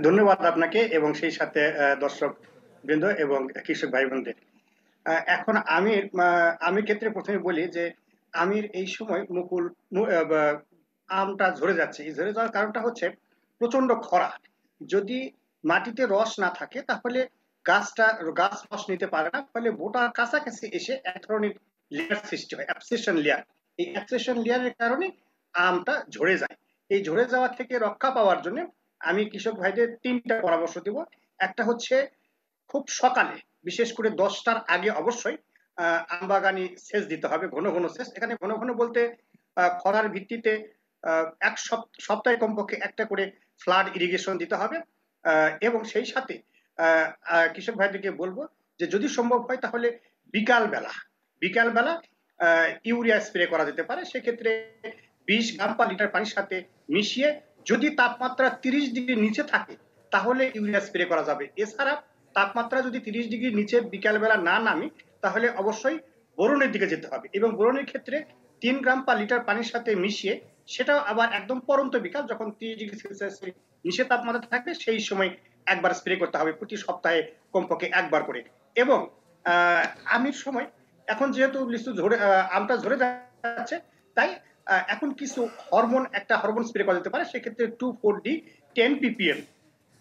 ধন্যবাদ আপনাকে এবং সেই সাথে দর্শক বৃন্দ এবং কৃষক ভাই বোনদের। এখন আমি ক্ষেত্রে প্রথমে বলি যে আমির এই সময় আমটা ঝরে যাচ্ছে। এই ঝরে যাওয়ার কারণটা হচ্ছে প্রচন্ড খরা। যদি মাটিতে রস না থাকে তাহলে গাছ রস নিতে পারে না, ফলে বোটার কাছাকাছি এসে এক ধরনের লেয়ার সৃষ্টি হয়, অ্যাবসেশন লেয়ার। এই অ্যাবসেশন লেয়ারের কারণে আমটা ঝরে যায়। এই ঝরে যাওয়া থেকে রক্ষা পাওয়ার জন্য আমি কৃষক ভাইদের ৩টা পরামর্শ দিব। একটা হচ্ছে খুব সকালে, বিশেষ করে ১০টার আগে অবশ্যই আম বাগানে সেচ দিতে হবে, ঘন ঘন সেচ। এখানে ঘন ঘন বলতে খরার ভিত্তিতে এক সপ্তাহে কমপক্ষে একটা করে ফ্লাড ইরিগেশন দিতে হবে। এবং সেই সাথে কৃষক ভাইদেরকে বলবো যে যদি সম্ভব হয় তাহলে বিকাল বেলা বিকাল বেলা ইউরিয়া স্প্রে করা যেতে পারে। সেক্ষেত্রে 20 গ্রাম/লিটার পানির সাথে মিশিয়ে, যদি তাপমাত্রা 30 ডিগ্রির নিচে থাকে তাহলে ইউরিয়া স্প্রে করা যাবে। এছাড়া তাপমাত্রা যদি 30 ডিগ্রির নিচে বিকালবেলা না নামে তাহলে অবশ্যই বোরনের দিকে যেতে হবে, এবং বোরনের ক্ষেত্রে 3 গ্রাম/লিটার পানির সাথে মিশিয়ে, সেটাও আবার একদম পরন্ত বিকাল, যখন 30 ডিগ্রি সেলসিয়াসের নিচে তাপমাত্রা থাকবে সেই সময় একবার স্প্রে করতে হবে, প্রতি সপ্তাহে কমপক্ষে একবার করে। এবং আমির সময়, এখন যেহেতু আমটা ঝরে যাচ্ছে, তাই এখন কিছু একটা হরমোন স্প্রে করা যেতে পারে। সেক্ষেত্রে 2,4-D 10 ppm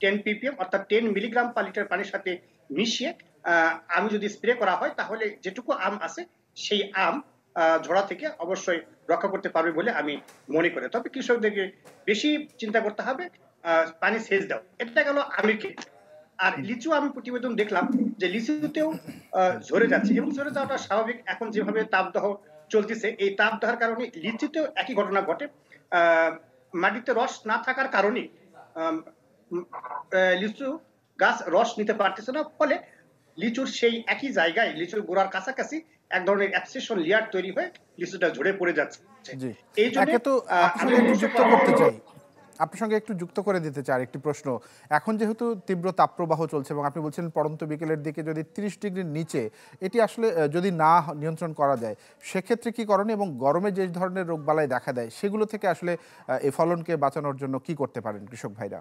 10 ppm অর্থাৎ 10 মিলিগ্রাম/লিটার পানির সাথে মিশিয়ে আমি যদি স্প্রে করা হয় তাহলে যেটুকু আম আছে সেই আম ঝরা থেকে অবশ্যই রক্ষা করতে পারবে বলে আমি মনে করি। তবে কৃষকদেরকে বেশি চিন্তা করতে হবে পানি সেচ দাও। এটা গেল আমের ক্ষেত্রে। আর লিচু আমি প্রতিবেদন দেখলাম যে লিচুতেও ঝরে যাচ্ছে, এবং ঝরে যাওয়াটা স্বাভাবিক। এখন যেভাবে তাপদাহ চলতেছে, এই তাপদাহের কারণে লিচুতেও একই ঘটনা ঘটে। মাটিতে রস না থাকার কারণে লিচু গাছ রস নিতে পারতেছে না, ফলে লিচুর সেই একই জায়গায়, লিচুর গোড়ার কাছাকাছি এক ধরনের অ্যাবসেশন লেয়ার তৈরি হয়ে লিচুটা ঝরে পড়ে যাচ্ছে। জি। এই জন্য একে তো আপনার আমি সঙ্গে একটু অবশ্যই যুক্ত করতে চাই। আপনার সঙ্গে একটু যুক্ত করে দিতে চাই একটি প্রশ্ন। এখন যেহেতু তীব্র তাপপ্রবাহ চলছে এবং আপনি বলছেন পড়ন্ত বিকেলের দিকে যদি ৩০ ডিগ্রির নিচে এটি আসলে যদি না নিয়ন্ত্রণ করা যায়, সেক্ষেত্রে কি করণীয়? এবং গরমে যে ধরনের রোগবালাই দেখা দেয় সেগুলো থেকে আসলে এই ফলনকে বাঁচানোর জন্য কি করতে পারেন কৃষক ভাইরা?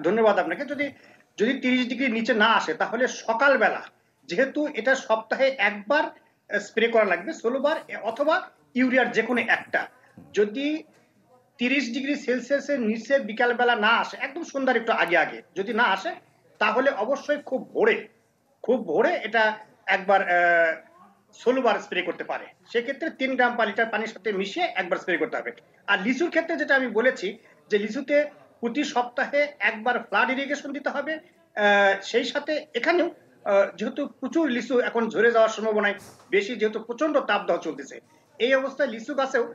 ধন্যবাদ আপনাকে। যদি যদি 30 ডিগ্রির নিচে না আসে তাহলে সকালবেলা, যেহেতু এটা সপ্তাহে একবার স্প্রে করা লাগবে, 16 বার অথবা ইউরিয়ার যে কোনো একটা। যদি 30 ডিগ্রি সেলসিয়াসের নিচে বিকালবেলা না আসে, একদম সন্ধ্যার একটু আগে আগে যদি না আসে, তাহলে অবশ্যই খুব ভোরে এটা একবার 16 বার স্প্রে করতে পারে। সেক্ষেত্রে 3 গ্রাম/লিটার পানির সাথে মিশিয়ে একবার স্প্রে করতে হবে। আর লিচুর ক্ষেত্রে যেটা আমি বলেছি যে লিচুতে প্রতি সপ্তাহে একবার ফ্লাড ইরিগেশন দিতে হবে। সেই সাথে এখানেও যেহেতু প্রচুর লিচু এখন ঝরে যাওয়ার সম্ভাবনায় বেশি, যেহেতু প্রচন্ড তাপদাহ চলতেছে, এই অবস্থায় লিচু গাছেও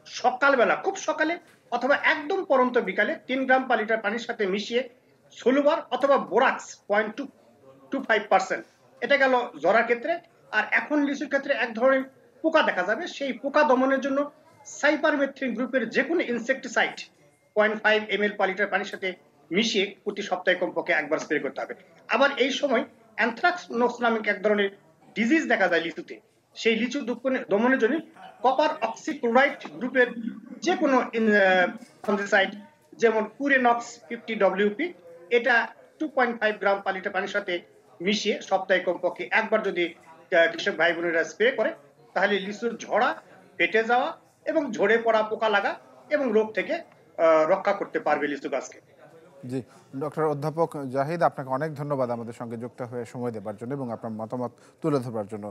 সকালবেলা, খুব সকালে অথবা একদম পরন্ত বিকালে 3 গ্রাম/লিটার পানির সাথে মিশিয়ে 16 বার অথবা বোরাক্স 0.25%, এটা গেল জরার ক্ষেত্রে। আর এখন লিচুর ক্ষেত্রে এক ধরনের পোকা দেখা যাবে, সেই পোকা দমনের জন্য সাইপারমেথ্রিন গ্রুপের যে কোনো ইনসেক্টিসাইড 0.5 ml/লিটার পানির সাথে মিশিয়ে প্রতি সপ্তাহে কমপক্ষে একবার স্প্রে করতে হবে। আবার এই সময় অ্যানথ্রাক্স নামক এক ধরনের ডিজিজ দেখা যায় লিচুতে। সেই লিচু দমনের জন্য কপার অক্সিক্লোরাইড গ্রুপের যে কোনো ফাঙ্গিসাইড, যেমন কুরেনক্স 50 WP, এটা 2.5 গ্রাম/লিটার পানির সাথে মিশিয়ে সপ্তাহে কমপক্ষে একবার যদি কৃষক ভাই বোনেরা স্প্রে করে, তাহলে লিচুর ঝরা, ফেটে যাওয়া এবং ঝরে পড়া, পোকা লাগা এবং রোগ থেকে রক্ষা করতে পারবে লিচু গাছকে। জি, ডক্টর অধ্যাপক জাহিদ, আপনাকে অনেক ধন্যবাদ আমাদের সঙ্গে যুক্ত হয়ে সময় দেবার জন্য এবং আপনার মতামত তুলে ধরবার জন্য।